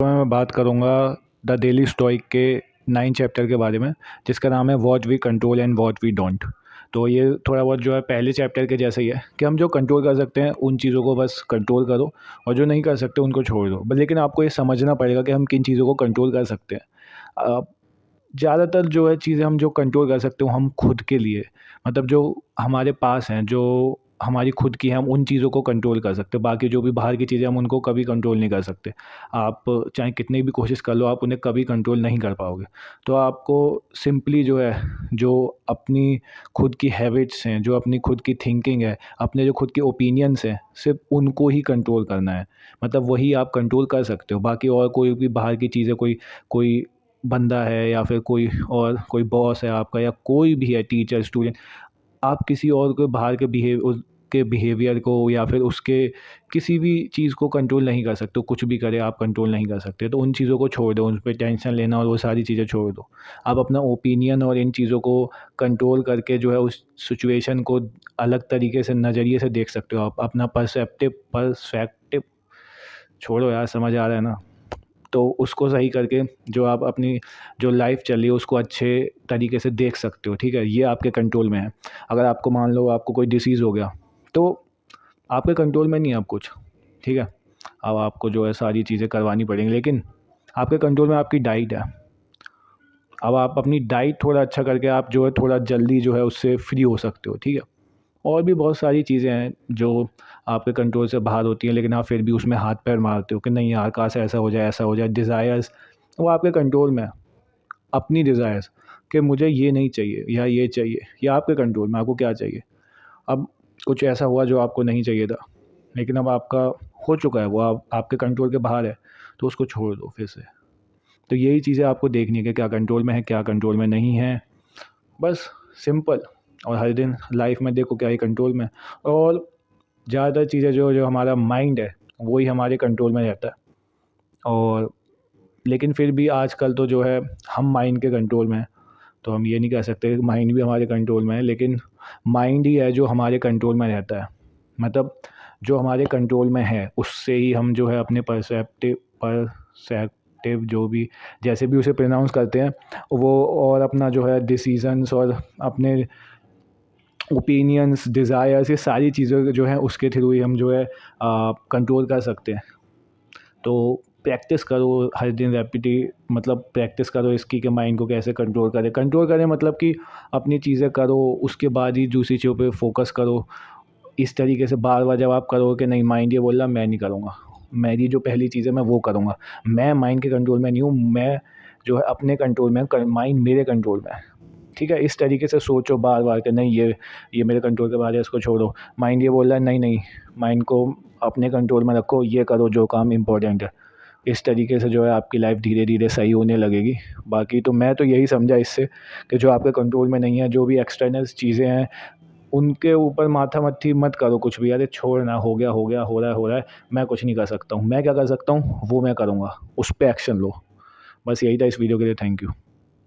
मैं बात करूँगा द डेली स्टोइक के 9 चैप्टर के बारे में, जिसका नाम है what we control and what we don't. तो ये थोड़ा बहुत जो है पहले चैप्टर के जैसा ही है कि हम जो कंट्रोल कर सकते हैं उन चीज़ों को बस कंट्रोल करो, और जो नहीं कर सकते उनको छोड़ दो। बस लेकिन आपको ये समझना पड़ेगा कि हम किन चीज़ों को कंट्रोल कर सकते हैं। ज़्यादातर जो है चीज़ें हम जो कंट्रोल कर सकते हो हम खुद के लिए, मतलब जो हमारे पास हैं, जो हमारी खुद की हैं, हम उन चीज़ों को कंट्रोल कर सकते हैं। बाकी जो भी बाहर की चीज़ें हम उनको कभी कंट्रोल नहीं कर सकते। आप चाहे कितनी भी कोशिश कर लो, आप उन्हें कभी कंट्रोल नहीं कर पाओगे। तो आपको सिंपली जो है, जो अपनी खुद की हैबिट्स हैं, जो अपनी खुद की थिंकिंग है, अपने जो खुद के ओपिनियंस हैं, सिर्फ़ उनको ही कंट्रोल करना है। मतलब वही आप कंट्रोल कर सकते हो। बाकी और कोई भी बाहर की चीज़ें, कोई कोई बंदा है या फिर कोई और कोई बॉस है आपका, या कोई भी है, टीचर, स्टूडेंट, आप किसी और को बाहर के उसके बिहेवियर को या फिर उसके किसी भी चीज़ को कंट्रोल नहीं कर सकते हो। कुछ भी करे आप कंट्रोल नहीं कर सकते। तो उन चीज़ों को छोड़ दो, उन पे टेंशन लेना और वो सारी चीज़ें छोड़ दो। आप अपना ओपिनियन और इन चीज़ों को कंट्रोल करके जो है उस सिचुएशन को अलग तरीके से, नज़रिए से देख सकते हो। आप अपना पर्सपेक्टिव छोड़ो यार, समझ आ रहा है ना? तो उसको सही करके जो आप अपनी जो लाइफ चल रही है उसको अच्छे तरीके से देख सकते हो, ठीक है? ये आपके कंट्रोल में है। अगर आपको मान लो आपको कोई डिसीज़ हो गया, तो आपके कंट्रोल में नहीं है अब कुछ, ठीक है? अब आपको जो है सारी चीज़ें करवानी पड़ेंगी, लेकिन आपके कंट्रोल में आपकी डाइट है। अब आप अपनी डाइट थोड़ा अच्छा करके आप जो है थोड़ा जल्दी जो है उससे फ्री हो सकते हो, ठीक है? और भी बहुत सारी चीज़ें हैं जो आपके कंट्रोल से बाहर होती हैं, लेकिन आप फिर भी उसमें हाथ पैर मारते हो कि नहीं यार, काश ऐसा हो जाए, ऐसा हो जाए। डिज़ायर्स वो आपके कंट्रोल में है। अपनी डिज़ायर्स कि मुझे ये नहीं चाहिए या ये चाहिए, ये आपके कंट्रोल में, आपको क्या चाहिए। अब कुछ ऐसा हुआ जो आपको नहीं चाहिए था, लेकिन अब आपका हो चुका है, वो आपके कंट्रोल के बाहर है, तो उसको छोड़ दो फिर से। तो यही चीज़ें आपको देखनी है कि क्या कंट्रोल में है, क्या कंट्रोल में नहीं है। बस सिंपल। और हर दिन लाइफ में देखो क्या ही कंट्रोल में है। और ज़्यादातर चीज़ें जो जो हमारा माइंड है वही हमारे कंट्रोल में रहता है। और लेकिन फिर भी आजकल तो जो है हम माइंड के कंट्रोल में हैं। तो हम ये नहीं कह सकते कि माइंड भी हमारे कंट्रोल में है, लेकिन माइंड ही है जो हमारे कंट्रोल में रहता है। मतलब जो हमारे कंट्रोल में है उससे ही हम जो है अपने परसेप्टिव जो भी, जैसे भी उसे प्रोनाउंस करते हैं वो, और अपना जो है डिसीजंस और अपने ओपिनियंस, डिज़ायर्स, ये सारी चीज़ें जो हैं उसके थ्रू ही हम जो है कंट्रोल कर सकते हैं। तो प्रैक्टिस करो हर दिन, मतलब प्रैक्टिस करो इसकी कि माइंड को कैसे कंट्रोल करें, मतलब कि अपनी चीज़ें करो, उसके बाद ही दूसरी चीज़ों पे फोकस करो। इस तरीके से बार बार जब आप करोगे कि नहीं, माइंड ये बोल रहा मैं नहीं करूँगा, मेरी जो पहली चीज़ है मैं वो करूँगा, मैं माइंड के कंट्रोल में नहीं हूँ, मैं जो है अपने कंट्रोल में, माइंड मेरे कंट्रोल में है, ठीक है? इस तरीके से सोचो बार बार कि नहीं, ये मेरे कंट्रोल के बाहर है, इसको छोड़ो। माइंड ये बोल रहा है नहीं नहीं, माइंड को अपने कंट्रोल में रखो, ये करो जो काम इम्पोर्टेंट है। इस तरीके से जो है आपकी लाइफ धीरे धीरे सही होने लगेगी। बाकी तो मैं तो यही समझा इससे कि जो आपके कंट्रोल में नहीं है, जो भी एक्सटर्नल चीज़ें हैं, उनके ऊपर माथा-मत्ती मत करो कुछ भी। अरे छोड़ ना, हो गया, हो गया, हो रहा है, मैं कुछ नहीं कर सकता हूँ। मैं क्या कर सकता हूँ, वो मैं करूँगा, उस पे एक्शन लो। बस यही था इस वीडियो के लिए। Thank you.